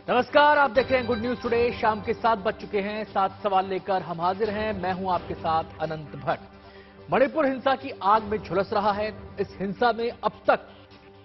नमस्कार, आप देख रहे हैं गुड न्यूज टुडे। शाम के 7 बज चुके हैं। 7 सवाल लेकर हम हाजिर हैं। मैं हूं आपके साथ अनंत भट्ट। मणिपुर हिंसा की आग में झुलस रहा है। इस हिंसा में अब तक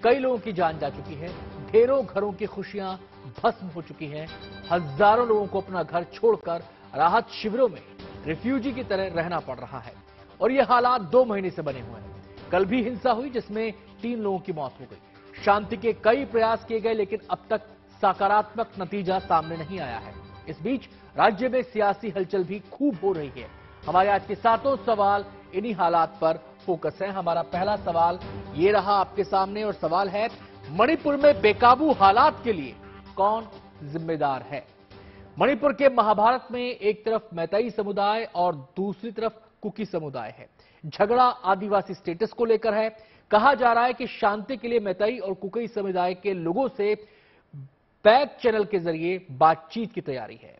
कई लोगों की जान जा चुकी है। ढेरों घरों की खुशियां भस्म हो चुकी हैं। हजारों लोगों को अपना घर छोड़कर राहत शिविरों में रिफ्यूजी की तरह रहना पड़ रहा है और ये हालात 2 महीने से बने हुए हैं। कल भी हिंसा हुई जिसमें 3 लोगों की मौत हो गई। शांति के कई प्रयास किए गए लेकिन अब तक सकारात्मक नतीजा सामने नहीं आया है। इस बीच राज्य में सियासी हलचल भी खूब हो रही है। हमारे आज के 7 सवाल इन्हीं हालात पर फोकस है। हमारा पहला सवाल ये रहा आपके सामने और सवाल है, मणिपुर में बेकाबू हालात के लिए कौन जिम्मेदार है? मणिपुर के महाभारत में एक तरफ मैतेई समुदाय और दूसरी तरफ कुकी समुदाय है। झगड़ा आदिवासी स्टेटस को लेकर है। कहा जा रहा है कि शांति के लिए मैतेई और कुकी समुदाय के लोगों से बैक चैनल के जरिए बातचीत की तैयारी है।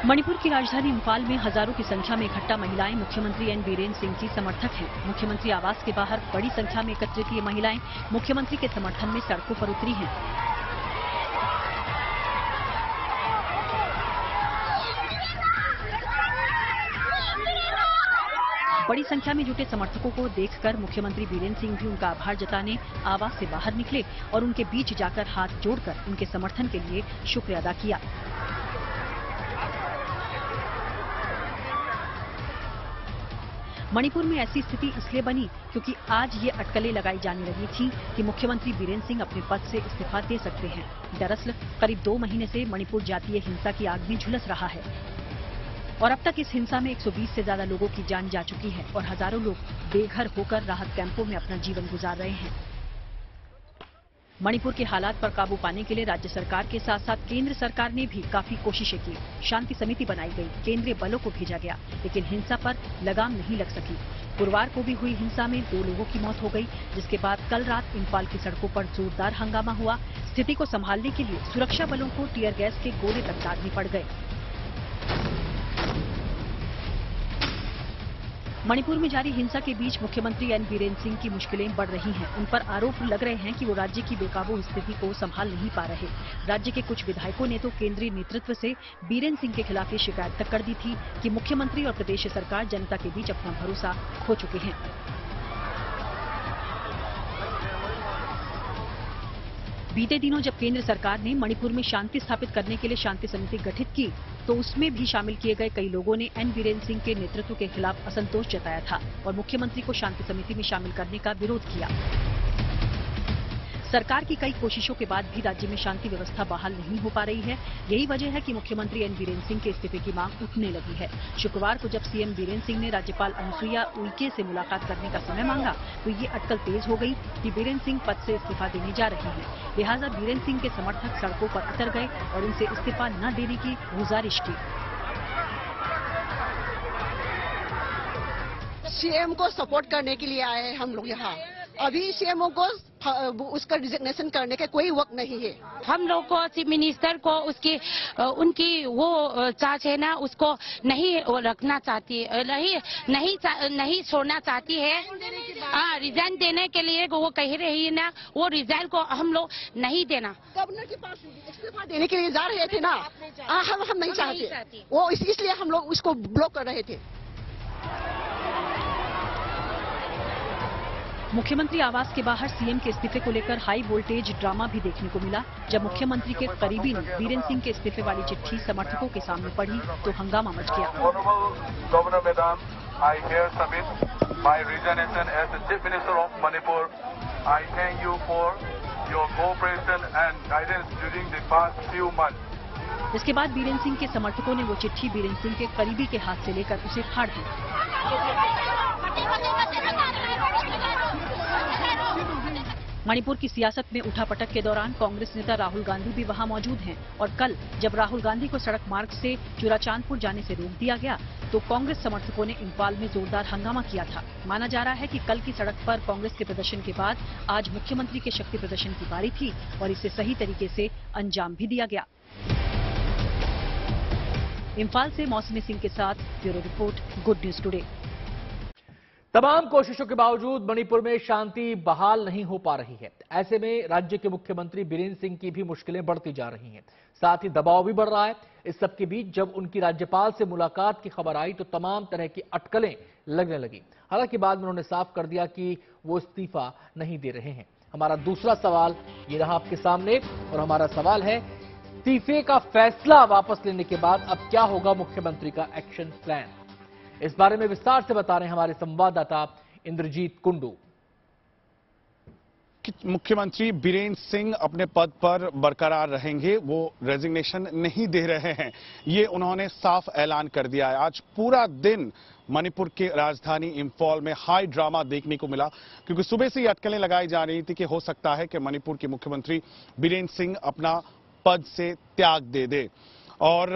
मणिपुर की राजधानी इंफाल में हजारों की संख्या में इकट्ठा महिलाएं मुख्यमंत्री एन बीरेन सिंह की समर्थक हैं। मुख्यमंत्री आवास के बाहर बड़ी संख्या में एकत्रित ये महिलाएं मुख्यमंत्री के समर्थन में सड़कों पर उतरी हैं। बड़ी संख्या में जुटे समर्थकों को देखकर मुख्यमंत्री बीरेन सिंह भी उनका आभार जताने आवास से बाहर निकले और उनके बीच जाकर हाथ जोड़कर उनके समर्थन के लिए शुक्रिया अदा किया। मणिपुर में ऐसी स्थिति इसलिए बनी क्योंकि आज ये अटकलें लगाई जाने लगी थी कि मुख्यमंत्री बीरेन सिंह अपने पद से इस्तीफा दे सकते हैं। दरअसल करीब 2 महीने से मणिपुर जातीय हिंसा की आग में झुलस रहा है और अब तक इस हिंसा में 120 से ज्यादा लोगों की जान जा चुकी है और हजारों लोग बेघर होकर राहत कैंपों में अपना जीवन गुजार रहे हैं। मणिपुर के हालात पर काबू पाने के लिए राज्य सरकार के साथ साथ केंद्र सरकार ने भी काफी कोशिशें की। शांति समिति बनाई गई, केंद्रीय बलों को भेजा गया, लेकिन हिंसा पर लगाम नहीं लग सकी। गुरुवार को भी हुई हिंसा में 2 लोगों की मौत हो गई, जिसके बाद कल रात इंफाल की सड़कों पर जोरदार हंगामा हुआ। स्थिति को संभालने के लिए सुरक्षा बलों को टीयर गैस के गोले तक दागने पड़ गए। मणिपुर में जारी हिंसा के बीच मुख्यमंत्री एन बीरेन सिंह की मुश्किलें बढ़ रही हैं। उन पर आरोप लग रहे हैं कि वो राज्य की बेकाबू स्थिति को संभाल नहीं पा रहे। राज्य के कुछ विधायकों ने तो केंद्रीय नेतृत्व से बीरेन सिंह के खिलाफ ये शिकायत तक कर दी थी कि मुख्यमंत्री और प्रदेश सरकार जनता के बीच अपना भरोसा खो चुके हैं। बीते दिनों जब केंद्र सरकार ने मणिपुर में शांति स्थापित करने के लिए शांति समिति गठित की तो उसमें भी शामिल किए गए कई लोगों ने एन बीरेन सिंह के नेतृत्व के खिलाफ असंतोष जताया था और मुख्यमंत्री को शांति समिति में शामिल करने का विरोध किया। सरकार की कई कोशिशों के बाद भी राज्य में शांति व्यवस्था बहाल नहीं हो पा रही है। यही वजह है कि मुख्यमंत्री एन बीरेन सिंह के इस्तीफे की मांग उठने लगी है। शुक्रवार को जब सीएम बीरेन सिंह ने राज्यपाल अनुसुईया उइके से मुलाकात करने का समय मांगा तो ये अटकल तेज हो गई कि बीरेन सिंह पद से इस्तीफा देने जा रहे हैं। लिहाजा बीरेन सिंह के समर्थक सड़कों पर उतर गए और उनसे इस्तीफा न देने की गुजारिश की। सीएम को सपोर्ट करने के लिए आए हैं हम लोग यहाँ। अभी सीएम को उसका रिजिग्नेशन करने का कोई वक्त नहीं है। हम लोग को चीफ मिनिस्टर को उसकी उनकी वो चार्ज है ना, उसको नहीं रखना चाहती, नहीं छोड़ना चाहती है। रिजाइन देने के लिए वो कह रही है ना, वो रिजाइन को हम लोग नहीं देना। गवर्नर के पास इस्तीफा देने के लिए जा रहे थे ना, हम नहीं चाहते। वो इसलिए हम लोग उसको ब्लॉक कर रहे थे। मुख्यमंत्री आवास के बाहर सीएम के इस्तीफे को लेकर हाई वोल्टेज ड्रामा भी देखने को मिला। जब मुख्यमंत्री के करीबी ने बीरेन सिंह के इस्तीफे वाली चिट्ठी समर्थकों के सामने पढ़ी तो हंगामा मच गया। Governor madam, I here submit my resignation as the Chief Minister of Manipur. I thank you for your cooperation and guidance during the past few months. इसके बाद बीरेन सिंह के समर्थकों ने वो चिट्ठी बीरेन सिंह के करीबी के हाथ से लेकर उसे फाड़ दी। मणिपुर की सियासत में उठापटक के दौरान कांग्रेस नेता राहुल गांधी भी वहां मौजूद हैं और कल जब राहुल गांधी को सड़क मार्ग से चुराचांदपुर जाने से रोक दिया गया तो कांग्रेस समर्थकों ने इंफाल में जोरदार हंगामा किया था। माना जा रहा है कि कल की सड़क पर कांग्रेस के प्रदर्शन के बाद आज मुख्यमंत्री के शक्ति प्रदर्शन की बारी थी और इसे सही तरीके से अंजाम भी दिया गया। इंफाल से मौसमी सिंह के साथ bureau report, good news today. तमाम कोशिशों के बावजूद मणिपुर में शांति बहाल नहीं हो पा रही है। ऐसे में राज्य के मुख्यमंत्री बीरेंद्र सिंह की भी मुश्किलें बढ़ती जा रही हैं, साथ ही दबाव भी बढ़ रहा है। इस सबके बीच जब उनकी राज्यपाल से मुलाकात की खबर आई तो तमाम तरह की अटकलें लगने लगी। हालांकि बाद में उन्होंने साफ कर दिया कि वो इस्तीफा नहीं दे रहे हैं। हमारा दूसरा सवाल ये रहा आपके सामने, और हमारा सवाल है, इस्तीफे का फैसला वापस लेने के बाद अब क्या होगा मुख्यमंत्री का एक्शन प्लान? इस बारे में विस्तार से बता रहे हैं हमारे संवाददाता इंद्रजीत कुंडू। मुख्यमंत्री बीरेंद्र सिंह अपने पद पर बरकरार रहेंगे, वो रेजिग्नेशन नहीं दे रहे हैं, ये उन्होंने साफ ऐलान कर दिया है। आज पूरा दिन मणिपुर के राजधानी इंफॉल में हाई ड्रामा देखने को मिला, क्योंकि सुबह से ही अटकलें लगाई जा रही थी कि हो सकता है कि मणिपुर के मुख्यमंत्री बीरेंद्र सिंह अपना पद से त्याग दे दे। और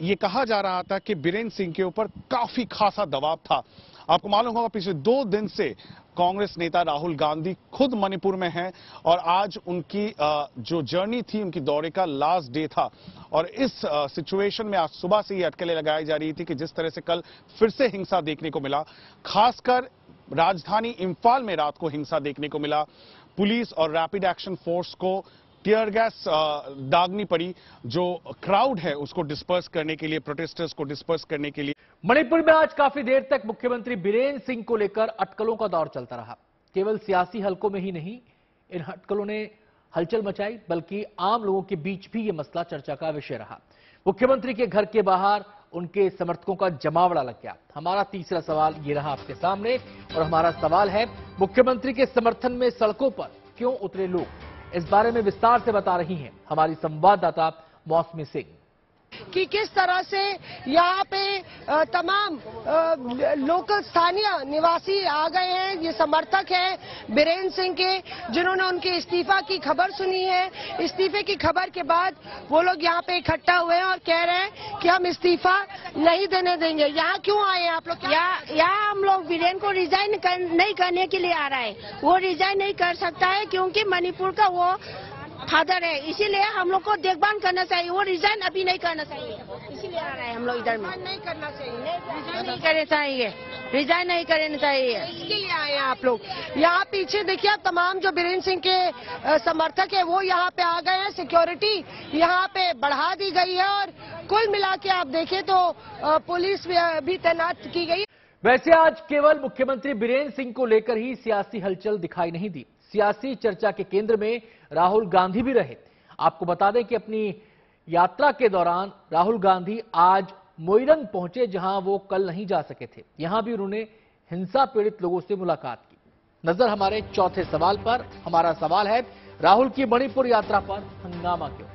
ये कहा जा रहा था कि बीरेंद्र सिंह के ऊपर काफी खासा दबाव था। आपको मालूम होगा पिछले 2 दिन से कांग्रेस नेता राहुल गांधी खुद मणिपुर में हैं और आज उनकी जो जर्नी थी, उनकी दौरे का लास्ट डे था। और इस सिचुएशन में आज सुबह से ही अटकलें लगाई जा रही थी कि जिस तरह से कल फिर से हिंसा देखने को मिला, खासकर राजधानी इंफॉल में रात को हिंसा देखने को मिला। पुलिस और रैपिड एक्शन फोर्स को टीयर गैस दागनी पड़ी, जो क्राउड है उसको डिस्पर्स करने के लिए, प्रोटेस्टर्स को डिस्पर्स करने के लिए। मणिपुर में आज काफी देर तक मुख्यमंत्री बीरेंद्र सिंह को लेकर अटकलों का दौर चलता रहा। केवल सियासी हलकों में ही नहीं, इन अटकलों ने हलचल मचाई, बल्कि आम लोगों के बीच भी यह मसला चर्चा का विषय रहा। मुख्यमंत्री के घर के बाहर उनके समर्थकों का जमावड़ा लग गया। हमारा तीसरा सवाल ये रहा आपके सामने, और हमारा सवाल है, मुख्यमंत्री के समर्थन में सड़कों पर क्यों उतरे लोग? इस बारे में विस्तार से बता रही हैं हमारी संवाददाता मौसमी सिंह कि किस तरह से यहाँ पे तमाम लोकल स्थानीय निवासी आ गए हैं। ये समर्थक हैं बीरेंद्र सिंह के, जिन्होंने उनके इस्तीफा की खबर सुनी है। इस्तीफे की खबर के बाद वो लोग यहाँ पे इकट्ठा हुए हैं और कह रहे हैं कि हम इस्तीफा नहीं देने देंगे। यहाँ क्यों आए हैं आप लोग? यहाँ हम लोग बीरेंद्र को रिजाइन नहीं करने के लिए आ रहा है। वो रिजाइन नहीं कर सकता है क्योंकि मणिपुर का वो फादर है, इसीलिए हम लोग को देखभाल करना चाहिए। वो रिजाइन अभी नहीं करना चाहिए, इसीलिए आ रहा है हम लोग इधर में। नहीं करना चाहिए, रिजाइन नहीं करना चाहिए, रिजाइन नहीं करना चाहिए, इसके लिए आए हैं आप लोग। यहाँ पीछे देखिए, आप तमाम जो बीरेंद्र सिंह के समर्थक है वो यहाँ पे आ गए हैं। सिक्योरिटी यहाँ पे बढ़ा दी गई है और कुल मिला के आप देखें तो पुलिस भी तैनात की गई। वैसे आज केवल मुख्यमंत्री बीरेंद्र सिंह को लेकर ही सियासी हलचल दिखाई नहीं दी। सियासी चर्चा के केंद्र में राहुल गांधी भी रहे। आपको बता दें कि अपनी यात्रा के दौरान राहुल गांधी आज मोइरंग पहुंचे, जहां वो कल नहीं जा सके थे। यहां भी उन्होंने हिंसा पीड़ित लोगों से मुलाकात की। नजर हमारे चौथे सवाल पर। हमारा सवाल है, राहुल की मणिपुर यात्रा पर हंगामा क्यों?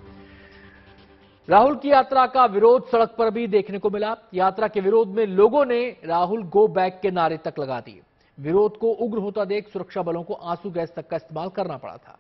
राहुल की यात्रा का विरोध सड़क पर भी देखने को मिला। यात्रा के विरोध में लोगों ने राहुल गो बैक के नारे तक लगा दिए। विरोध को उग्र होता देख सुरक्षा बलों को आंसू गैस तक का इस्तेमाल करना पड़ा था।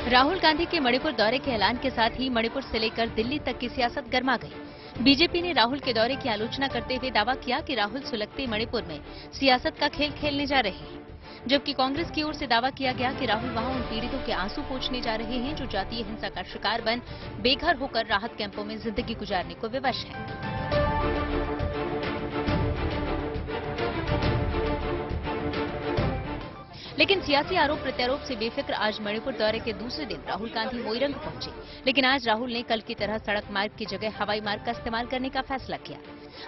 राहुल गांधी के मणिपुर दौरे के ऐलान के साथ ही मणिपुर से लेकर दिल्ली तक की सियासत गर्मा गई। बीजेपी ने राहुल के दौरे की आलोचना करते हुए दावा किया कि राहुल सुलगते मणिपुर में सियासत का खेल खेलने जा रहे हैं, जबकि कांग्रेस की ओर से दावा किया गया कि राहुल वहां उन पीड़ितों के आंसू पोंछने जा रहे हैं जो जातीय हिंसा का शिकार बन बेघर होकर राहत कैंपों में जिंदगी गुजारने को विवश हैं। लेकिन सियासी आरोप प्रत्यारोप से बेफिक्र आज मणिपुर दौरे के दूसरे दिन राहुल गांधी मोइरंग पहुंचे। लेकिन आज राहुल ने कल की तरह सड़क मार्ग की जगह हवाई मार्ग का इस्तेमाल करने का फैसला किया।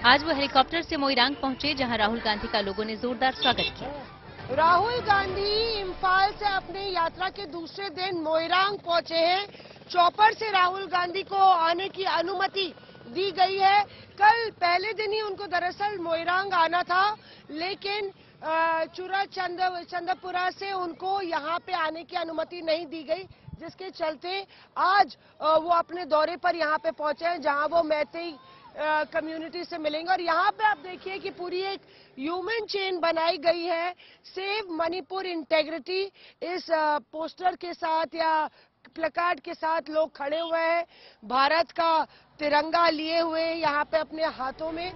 आज वो हेलीकॉप्टर से मोइरंग पहुंचे, जहां राहुल गांधी का लोगों ने जोरदार स्वागत किया। राहुल गांधी इम्फाल से अपनी यात्रा के दूसरे दिन मोइरंग पहुंचे हैं। चॉपर से राहुल गांधी को आने की अनुमति दी गई है। कल पहले दिन ही उनको दरअसल मोइरंग आना था, लेकिन चुरा चंदपुरा से उनको यहाँ पे आने की अनुमति नहीं दी गई, जिसके चलते आज वो अपने दौरे पर यहाँ पे पहुंचे हैं, जहाँ वो मैतेई कम्युनिटी से मिलेंगे। और यहाँ पे आप देखिए कि पूरी एक ह्यूमन चेन बनाई गई है। सेव मणिपुर इंटेग्रिटी इस पोस्टर के साथ या प्लेकार्ड के साथ लोग खड़े हुए हैं, भारत का तिरंगा लिए हुए यहाँ पे अपने हाथों में।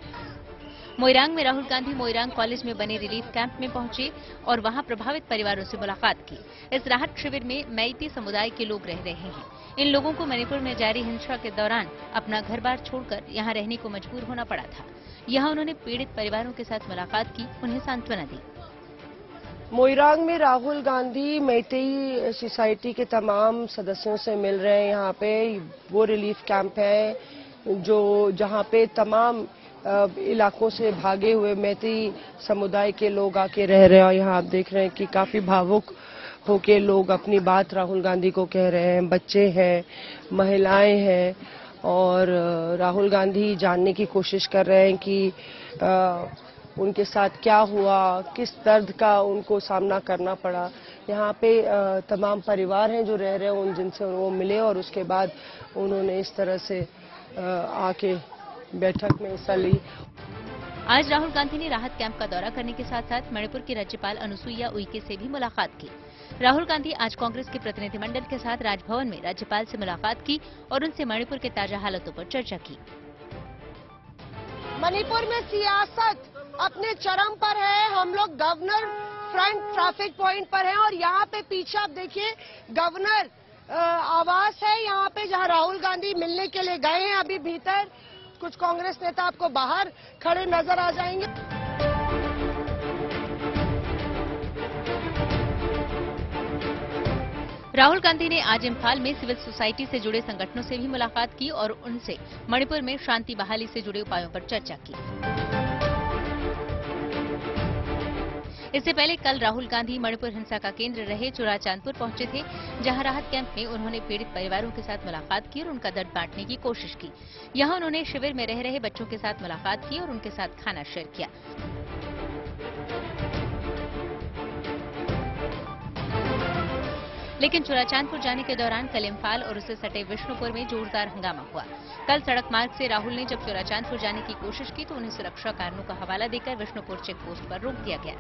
मोइरांग में राहुल गांधी मोइरांग कॉलेज में बने रिलीफ कैंप में पहुंचे और वहां प्रभावित परिवारों से मुलाकात की। इस राहत शिविर में मैती समुदाय के लोग रह रहे हैं। इन लोगों को मणिपुर में जारी हिंसा के दौरान अपना घर-बार छोड़कर यहां रहने को मजबूर होना पड़ा था। यहां उन्होंने पीड़ित परिवारों के साथ मुलाकात की, उन्हें सांत्वना दी। मोइरांग में राहुल गांधी मैतेई सोसाइटी के तमाम सदस्यों से मिल रहे हैं। यहाँ पे वो रिलीफ कैंप है जहाँ पे तमाम इलाकों से भागे हुए मैतेई समुदाय के लोग आके रह रहे हैं। और यहाँ आप देख रहे हैं कि काफी भावुक होके लोग अपनी बात राहुल गांधी को कह रहे हैं। बच्चे हैं, महिलाएं हैं और राहुल गांधी जानने की कोशिश कर रहे हैं कि उनके साथ क्या हुआ, किस दर्द का उनको सामना करना पड़ा। यहाँ पे तमाम परिवार हैं जो रह रहे हैं, जिनसे वो मिले और उसके बाद उन्होंने इस तरह से आके बैठक में हिस्सा ली। आज राहुल गांधी ने राहत कैंप का दौरा करने के साथ साथ मणिपुर की राज्यपाल अनुसुईया उइके से भी मुलाकात की। राहुल गांधी आज कांग्रेस के प्रतिनिधिमंडल के साथ राजभवन में राज्यपाल से मुलाकात की और उनसे मणिपुर के ताजा हालातों पर चर्चा की। मणिपुर में सियासत अपने चरम पर है। हम लोग गवर्नर फ्रंट ट्रैफिक पॉइंट पर हैं और यहाँ पे पीछे आप देखिए गवर्नर आवास है यहाँ पे, जहाँ राहुल गांधी मिलने के लिए गए हैं। अभी भीतर कुछ कांग्रेस नेता आपको बाहर खड़े नजर आ जाएंगे। राहुल गांधी ने आज इम्फाल में सिविल सोसाइटी से जुड़े संगठनों से भी मुलाकात की और उनसे मणिपुर में शांति बहाली से जुड़े उपायों पर चर्चा की। इससे पहले कल राहुल गांधी मणिपुर हिंसा का केंद्र रहे चुराचांदपुर पहुंचे थे, जहां राहत कैंप में उन्होंने पीड़ित परिवारों के साथ मुलाकात की और उनका दर्द बांटने की कोशिश की। यहां उन्होंने शिविर में रह रहे बच्चों के साथ मुलाकात की और उनके साथ खाना शेयर किया। लेकिन चुराचांदपुर जाने के दौरान कल इम्फाल और उससे सटे विष्णुपुर में जोरदार हंगामा हुआ। कल सड़क मार्ग से राहुल ने जब चुराचांदपुर जाने की कोशिश की तो उन्हें सुरक्षा कारणों का हवाला देकर विष्णुपुर चेक पोस्ट पर रोक दिया गया।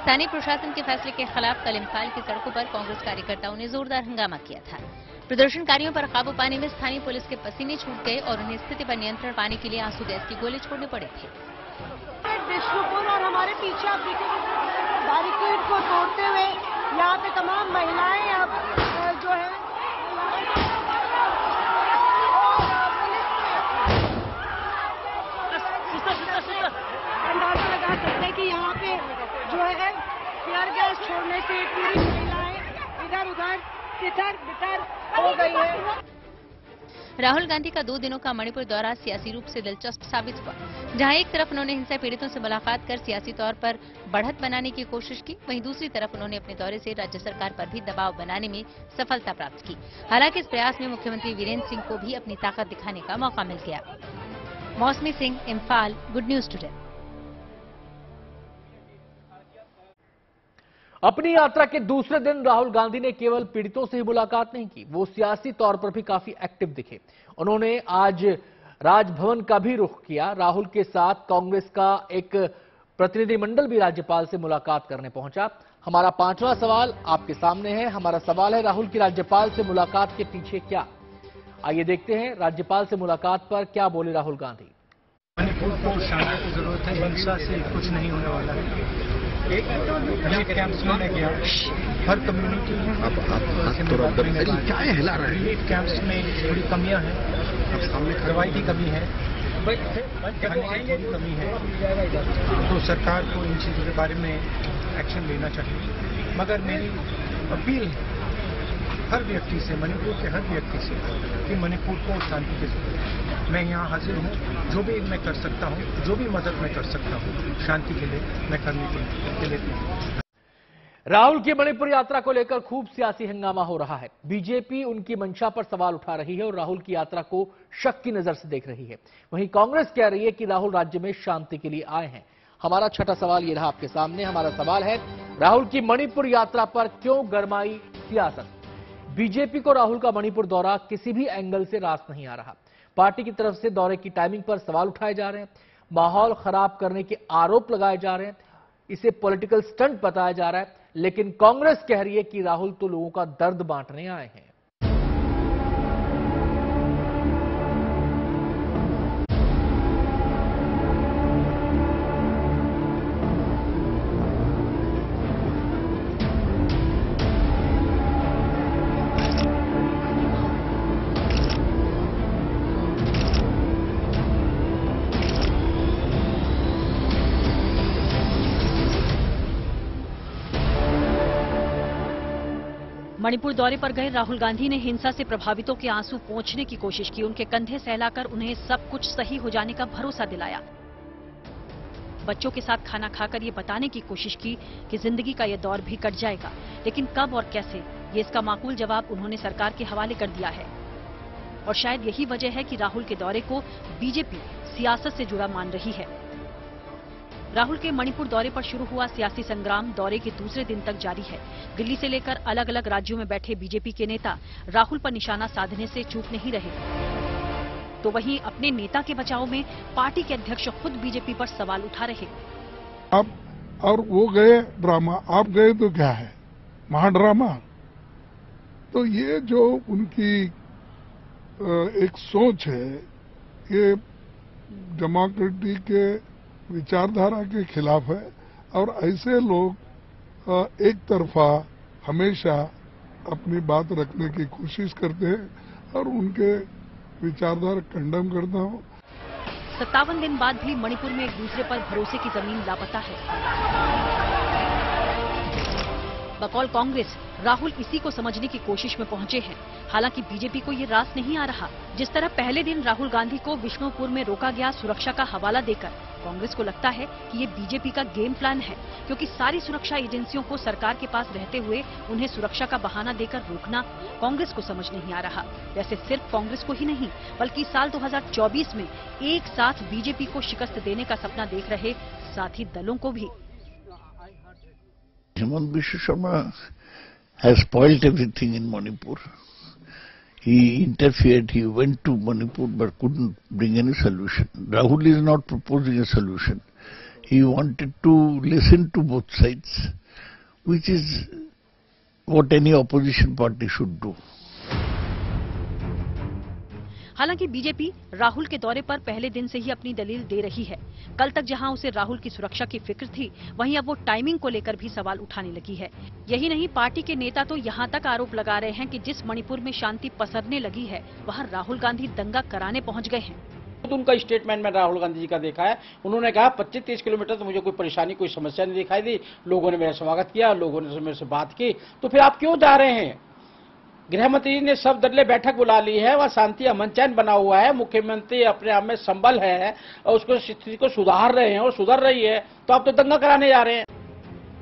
स्थानीय प्रशासन के फैसले के खिलाफ कल इम्फाल की सड़कों पर कांग्रेस कार्यकर्ताओं ने जोरदार हंगामा किया था। प्रदर्शनकारियों पर काबू पाने में स्थानीय पुलिस के पसीने छूट गए और उन्हें स्थिति पर नियंत्रण पाने के लिए आंसू गैस की गोले छोड़ने पड़े थे। विष्णुपुर और हमारे पीछे आप देखेंगे बैरिकेड को तोड़ते हुए यहाँ पे तमाम महिलाएं जो है अंदाजा लगा सकते हैं कि यहाँ पे जो है टीयर गैस छोड़ने से पूरी महिलाएं इधर उधर तितर बितर हो गई है। राहुल गांधी का 2 दिनों का मणिपुर दौरा सियासी रूप से दिलचस्प साबित हुआ। जहां एक तरफ उन्होंने हिंसा पीड़ितों से मुलाकात कर सियासी तौर पर बढ़त बनाने की कोशिश की, वहीं दूसरी तरफ उन्होंने अपने दौरे से राज्य सरकार पर भी दबाव बनाने में सफलता प्राप्त की। हालांकि इस प्रयास में मुख्यमंत्री वीरेंद्र सिंह को भी अपनी ताकत दिखाने का मौका मिल गया। मौसमी Singh, Imphal, good news today. अपनी यात्रा के दूसरे दिन राहुल गांधी ने केवल पीड़ितों से ही मुलाकात नहीं की, वो सियासी तौर पर भी काफी एक्टिव दिखे। उन्होंने आज राजभवन का भी रुख किया। राहुल के साथ कांग्रेस का एक प्रतिनिधिमंडल भी राज्यपाल से मुलाकात करने पहुंचा। हमारा 5वां सवाल आपके सामने है। हमारा सवाल है, राहुल की राज्यपाल से मुलाकात के पीछे क्या? आइए देखते हैं राज्यपाल से मुलाकात पर क्या बोले राहुल गांधी। मणिपुर को शांति की जरूरत है, हिंसा से कुछ नहीं होने वाला है। एक रिलीफ कैंप्स में मैं गया, हर कम्युनिटी रिलीफ कैंप्स में थोड़ी कमियां हैं, दवाई की कमी है, खाने की थोड़ी कमी है, तो सरकार को इन चीज़ों के बारे में एक्शन लेना चाहिए। मगर मेरी अपील हर व्यक्ति से, मणिपुर के हर व्यक्ति से, कि मणिपुर को शांति की जरूरत है। मैं यहाँ हाजिर हूँ, जो भी मैं कर सकता हूँ, जो भी मदद मैं कर सकता हूँ शांति के लिए, मैं करने के लिए। राहुल की मणिपुर यात्रा को लेकर खूब सियासी हंगामा हो रहा है। बीजेपी उनकी मंशा पर सवाल उठा रही है और राहुल की यात्रा को शक की नजर से देख रही है। वहीं कांग्रेस कह रही है कि राहुल राज्य में शांति के लिए आए हैं। हमारा छठा सवाल ये रहा आपके सामने। हमारा सवाल है, राहुल की मणिपुर यात्रा पर क्यों गरमाई सियासत? बीजेपी को राहुल का मणिपुर दौरा किसी भी एंगल से रास नहीं आ रहा। पार्टी की तरफ से दौरे की टाइमिंग पर सवाल उठाए जा रहे हैं, माहौल खराब करने के आरोप लगाए जा रहे हैं, इसे पॉलिटिकल स्टंट बताया जा रहा है। लेकिन कांग्रेस कह रही है कि राहुल तो लोगों का दर्द बांटने आए हैं। मणिपुर दौरे पर गए राहुल गांधी ने हिंसा से प्रभावितों के आंसू पोंछने की कोशिश की। उनके कंधे सहलाकर उन्हें सब कुछ सही हो जाने का भरोसा दिलाया। बच्चों के साथ खाना खाकर ये बताने की कोशिश की कि जिंदगी का ये दौर भी कट जाएगा, लेकिन कब और कैसे, ये इसका माकूल जवाब उन्होंने सरकार के हवाले कर दिया है। और शायद यही वजह है कि राहुल के दौरे को बीजेपी सियासत से जुड़ा मान रही है। राहुल के मणिपुर दौरे पर शुरू हुआ सियासी संग्राम दौरे के दूसरे दिन तक जारी है। दिल्ली से लेकर अलग अलग राज्यों में बैठे बीजेपी के नेता राहुल पर निशाना साधने से चूक नहीं रहे। तो वहीं अपने नेता के बचाव में पार्टी के अध्यक्ष खुद बीजेपी पर सवाल उठा रहे। अब और वो गए ड्रामा, आप गए तो क्या है, महाड्रामा। तो ये जो उनकी एक सोच है, ये डेमोक्रेसी के विचारधारा के खिलाफ है। और ऐसे लोग एक तरफा हमेशा अपनी बात रखने की कोशिश करते हैं और उनके विचारधारा कंडम करता हूं। 57 दिन बाद भी मणिपुर में एक दूसरे पर भरोसे की जमीन लापता है। बकौल कांग्रेस राहुल इसी को समझने की कोशिश में पहुंचे हैं। हालांकि बीजेपी को ये रास नहीं आ रहा। जिस तरह पहले दिन राहुल गांधी को विष्णुपुर में रोका गया सुरक्षा का हवाला देकर, कांग्रेस को लगता है कि ये बीजेपी का गेम प्लान है, क्योंकि सारी सुरक्षा एजेंसियों को सरकार के पास रहते हुए उन्हें सुरक्षा का बहाना देकर रोकना कांग्रेस को समझ नहीं आ रहा। वैसे सिर्फ कांग्रेस को ही नहीं, बल्कि साल 2024 में एक साथ बीजेपी को शिकस्त देने का सपना देख रहे साथी दलों को भी। Hemant Biswa Sharma has spoiled everything in Manipur. He interfered, he went to Manipur but couldn't bring any solution. Rahul is not proposing a solution. He wanted to listen to both sides, which is what any opposition party should do. हालांकि BJP Rahul के दौरे पर पहले दिन से ही अपनी दलील दे रही है। कल तक जहां उसे राहुल की सुरक्षा की फिक्र थी, वहीं अब वो टाइमिंग को लेकर भी सवाल उठाने लगी है। यही नहीं, पार्टी के नेता तो यहां तक आरोप लगा रहे हैं कि जिस मणिपुर में शांति पसरने लगी है, वहां राहुल गांधी दंगा कराने पहुंच गए हैं। तो उनका स्टेटमेंट में राहुल गांधी जी का देखा है, उन्होंने कहा 25-30 किलोमीटर तो मुझे कोई परेशानी, कोई समस्या नहीं दिखाई दी। लोगों ने मेरा स्वागत किया, लोगों ने मेरे से बात की। तो फिर आप क्यों जा रहे हैं? गृह मंत्री ने सब दलीय बैठक बुला ली है, वह शांति अमन चैन बना हुआ है। मुख्यमंत्री अपने आप में संबल है और उसको स्थिति को सुधार रहे हैं और सुधर रही है, तो आप तो दंगा कराने जा रहे हैं।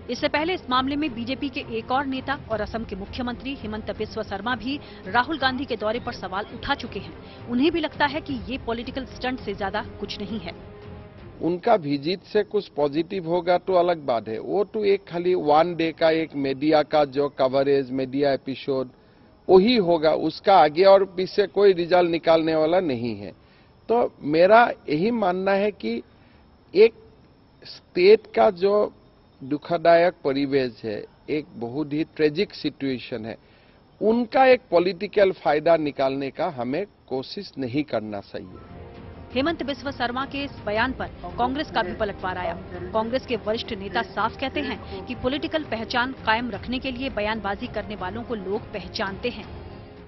इससे पहले इस मामले में बीजेपी के एक और नेता और असम के मुख्यमंत्री हिमंत बिस्वा शर्मा भी राहुल गांधी के दौरे पर सवाल उठा चुके हैं। उन्हें भी लगता है कि ये पॉलिटिकल स्टंट से ज्यादा कुछ नहीं है। उनका विजिट से कुछ पॉजिटिव होगा तो अलग बात है। वो तो एक खाली 1 डे का एक मीडिया का जो कवरेज, मीडिया एपिसोड वही होगा, उसका आगे और पीछे कोई रिजल्ट निकालने वाला नहीं है। तो मेरा यही मानना है कि एक स्टेट का जो दुखदायक परिवेश है, एक बहुत ही ट्रेजिक सिचुएशन है, उनका एक पॉलिटिकल फायदा निकालने का हमें कोशिश नहीं करना चाहिए। हेमंत बिस्वा शर्मा के इस बयान पर कांग्रेस का भी पलटवार आया। कांग्रेस के वरिष्ठ नेता साफ कहते हैं कि पॉलिटिकल पहचान कायम रखने के लिए बयानबाजी करने वालों को लोग पहचानते हैं।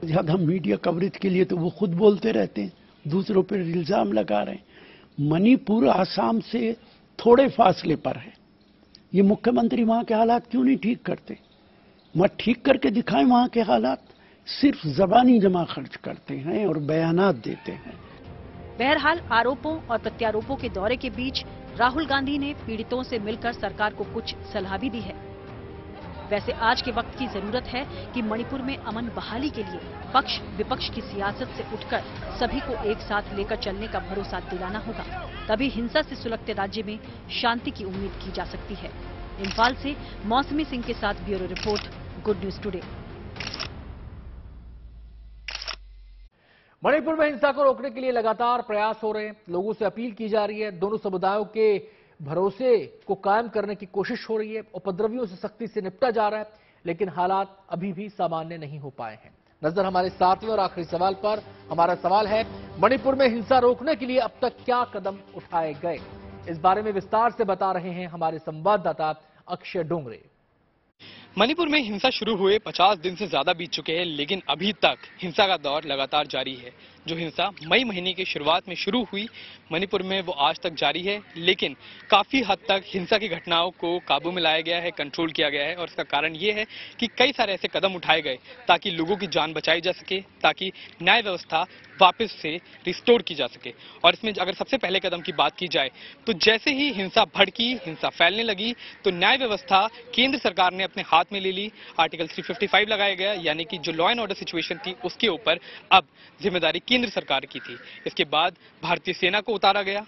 ज्यादा मीडिया कवरेज के लिए तो वो खुद बोलते रहते हैं, दूसरों पर इल्जाम लगा रहे हैं। मणिपुर आसाम से थोड़े फासले पर है। ये मुख्यमंत्री वहां के हालात क्यों नहीं ठीक करते? वहां ठीक करके दिखाएं वहां के हालात। सिर्फ जबानी जमा खर्च करते हैं और बयानात देते हैं। बहरहाल आरोपों और प्रत्यारोपों के दौरे के बीच राहुल गांधी ने पीड़ितों से मिलकर सरकार को कुछ सलाह भी दी है। वैसे आज के वक्त की जरूरत है कि मणिपुर में अमन बहाली के लिए पक्ष विपक्ष की सियासत से उठकर सभी को एक साथ लेकर चलने का भरोसा दिलाना होगा। तभी हिंसा से सुलगते राज्य में शांति की उम्मीद की जा सकती है। इम्फाल से मौसमी सिंह के साथ bureau report, good news today. Manipur में हिंसा को रोकने के लिए लगातार प्रयास हो रहे हैं। लोगों से अपील की जा रही है। दोनों समुदायों के भरोसे को कायम करने की कोशिश हो रही है, उपद्रवियों से सख्ती से निपटा जा रहा है, लेकिन हालात अभी भी सामान्य नहीं हो पाए हैं। नजर हमारे 7वें और आखिरी सवाल पर। हमारा सवाल है, मणिपुर में हिंसा रोकने के लिए अब तक क्या कदम उठाए गए? इस बारे में विस्तार से बता रहे हैं हमारे संवाददाता अक्षय डोंगरे। मणिपुर में हिंसा शुरू हुए 50 दिन से ज्यादा बीत चुके हैं, लेकिन अभी तक हिंसा का दौर लगातार जारी है। जो हिंसा मई महीने की शुरुआत में शुरू हुई मणिपुर में, वो आज तक जारी है, लेकिन काफी हद तक हिंसा की घटनाओं को काबू में लाया गया है, कंट्रोल किया गया है। और इसका कारण ये है कि कई सारे ऐसे कदम उठाए गए ताकि लोगों की जान बचाई जा सके, ताकि न्याय व्यवस्था वापस से रिस्टोर की जा सके। और इसमें अगर सबसे पहले कदम की बात की जाए तो जैसे ही हिंसा भड़की, हिंसा फैलने लगी, तो न्याय व्यवस्था केंद्र सरकार ने अपने हाथ में ले ली। आर्टिकल 355 लगाया गया, यानी कि जो लॉ एंड ऑर्डर सिचुएशन थी उसके ऊपर अब जिम्मेदारी केंद्र सरकार की थी। इसके बाद भारतीय सेना को उतारा गया।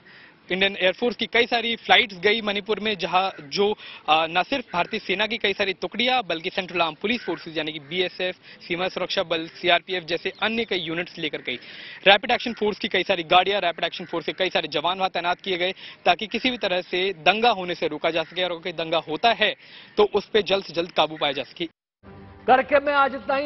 इंडियन एयरफोर्स की कई सारी फ्लाइट्स गई मणिपुर में, जहां जो न सिर्फ भारतीय सेना की कई सारी टुकड़ियां बल्कि सेंट्रल आर्म पुलिस फोर्सेस यानी कि बीएसएफ, सीमा सुरक्षा बल, सीआरपीएफ जैसे अन्य कई यूनिट्स लेकर गई। रैपिड एक्शन फोर्स की कई सारी गाड़ियां, रैपिड एक्शन फोर्स के कई सारे जवान वहां तैनात किए गए ताकि किसी भी तरह से दंगा होने से रोका जा सके, और अगर दंगा होता है तो उस पर जल्द से जल्द काबू पाया जा सके। कार्यक्रम में आज इतना ही।